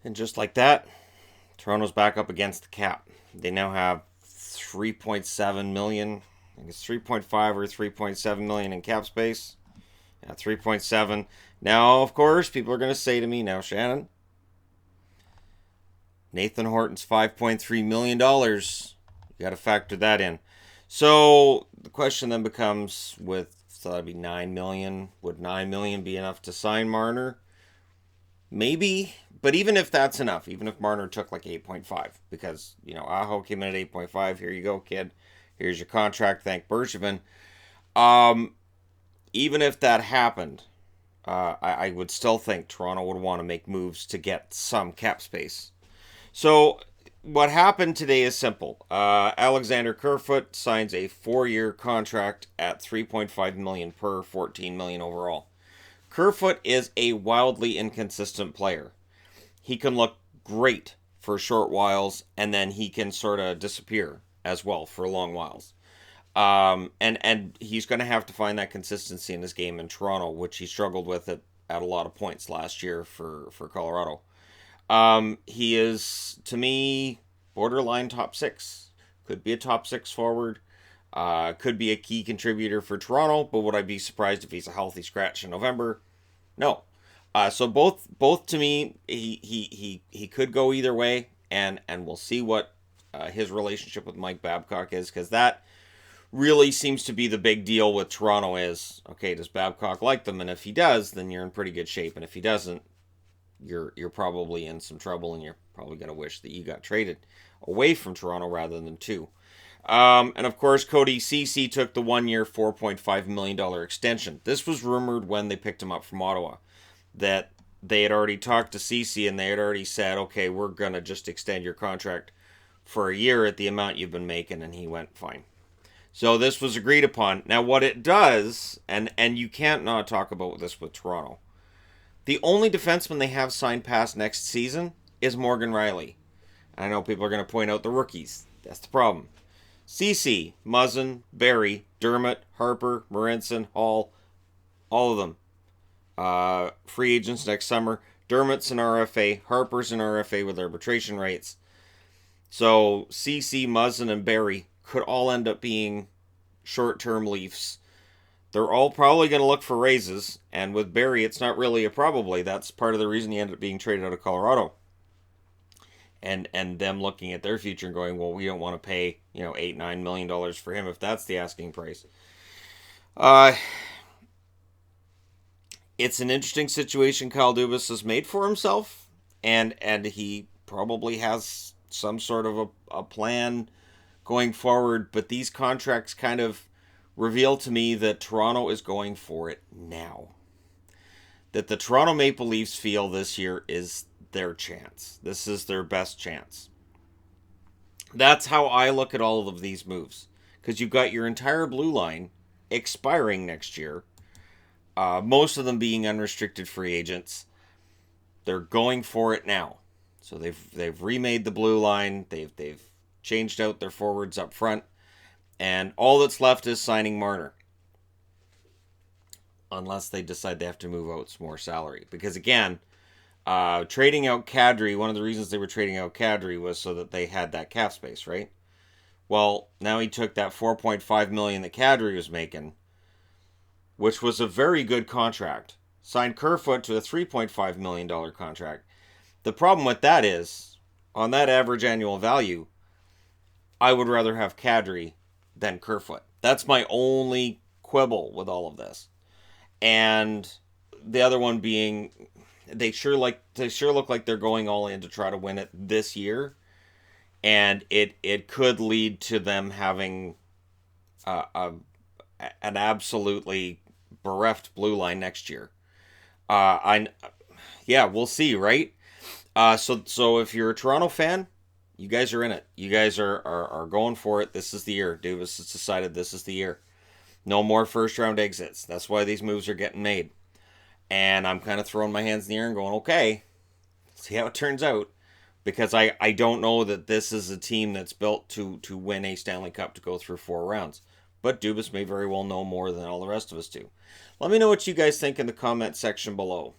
And just like that, Toronto's back up against the cap. They now have 3.7 million. I think it's 3.5 or 3.7 million in cap space. Yeah, 3.7. Now, of course, people are going to say to me, now, Shannon, Nathan Horton's $5.3 million. You got to factor that in. So the question then becomes so that'd be 9 million. Would 9 million be enough to sign Marner? Maybe. But even if that's enough, even if Marner took like 8.5, because, Aho came in at 8.5, here you go, kid. Here's your contract, thank Bergevin. Um, Even if that happened, I would still think Toronto would want to make moves to get some cap space. So what happened today is simple. Alexander Kerfoot signs a 4-year contract at 3.5 million per, 14 million overall. Kerfoot is a wildly inconsistent player. He can look great for short whiles, and then he can sort of disappear as well for long whiles. And he's going to have to find that consistency in his game in Toronto, which he struggled with at a lot of points last year for Colorado. He is, to me, borderline top six. Could be a top six forward. Could be a key contributor for Toronto, but would I be surprised if he's a healthy scratch in November? No. So both to me, he could go either way, and we'll see what his relationship with Mike Babcock is, because that really seems to be the big deal with Toronto is, okay, does Babcock like them? And if he does, then you're in pretty good shape. And if he doesn't, you're probably in some trouble, and you're probably going to wish that you got traded away from Toronto rather than to. And of course, Ceci took the 1-year, $4.5 million extension. This was rumored when they picked him up from Ottawa, that they had already talked to Ceci and they had already said, okay, we're going to just extend your contract for a year at the amount you've been making. And he went, fine. So this was agreed upon. Now, what it does, and you can't not talk about this with Toronto, the only defenseman they have signed past next season is Morgan Riley. I know people are going to point out the rookies. That's the problem. Ceci, Muzzin, Barry, Dermott, Harper, Morenson, Hall, all of them. Free agents next summer. Dermott's an RFA. Harper's an RFA with arbitration rights. So Ceci, Muzzin, and Barry could all end up being short-term Leafs. They're all probably going to look for raises, and with Barry, it's not really a probably. That's part of the reason he ended up being traded out of Colorado. And them looking at their future and going, well, we don't want to pay, $8-9 million for him if that's the asking price. It's an interesting situation Kyle Dubas has made for himself, and he probably has some sort of a plan going forward, but these contracts kind of reveal to me that Toronto is going for it now. That the Toronto Maple Leafs feel this year is their chance. This is their best chance. That's how I look at all of these moves. Because you've got your entire blue line expiring next year. Most of them being unrestricted free agents. They're going for it now. So they've remade the blue line. They've changed out their forwards up front. And all that's left is signing Marner. Unless they decide they have to move out some more salary. Because again, trading out Kadri, one of the reasons they were trading out Kadri was so that they had that cap space, right? Well, now he took that $4.5 million that Kadri was making, which was a very good contract. Signed Kerfoot to a $3.5 million contract. The problem with that is, on that average annual value, I would rather have Kadri than Kerfoot. That's my only quibble with all of this. And the other one being, they sure look like they're going all in to try to win it this year, and it could lead to them having an absolutely bereft blue line next year. We'll see, right? So if you're a Toronto fan, you guys are in it. You guys are going for it. This is the year. Dubas has decided this is the year. No more first round exits. That's why these moves are getting made. And I'm kind of throwing my hands in the air and going, okay, see how it turns out. Because I don't know that this is a team that's built to win a Stanley Cup to go through 4 rounds. But Dubas may very well know more than all the rest of us do. Let me know what you guys think in the comment section below.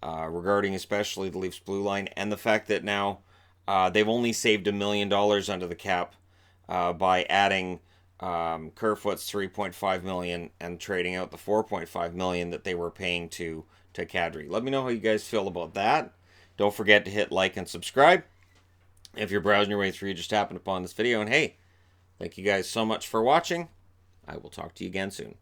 regarding especially the Leafs blue line, and the fact that now they've only saved $1 million under the cap by adding Kerfoot's $3.5 million and trading out the $4.5 million that they were paying to Kadri. Let me know how you guys feel about that. Don't forget to hit like and subscribe if you're browsing your way through. You just happened upon this video, and hey, thank you guys so much for watching. I will talk to you again soon.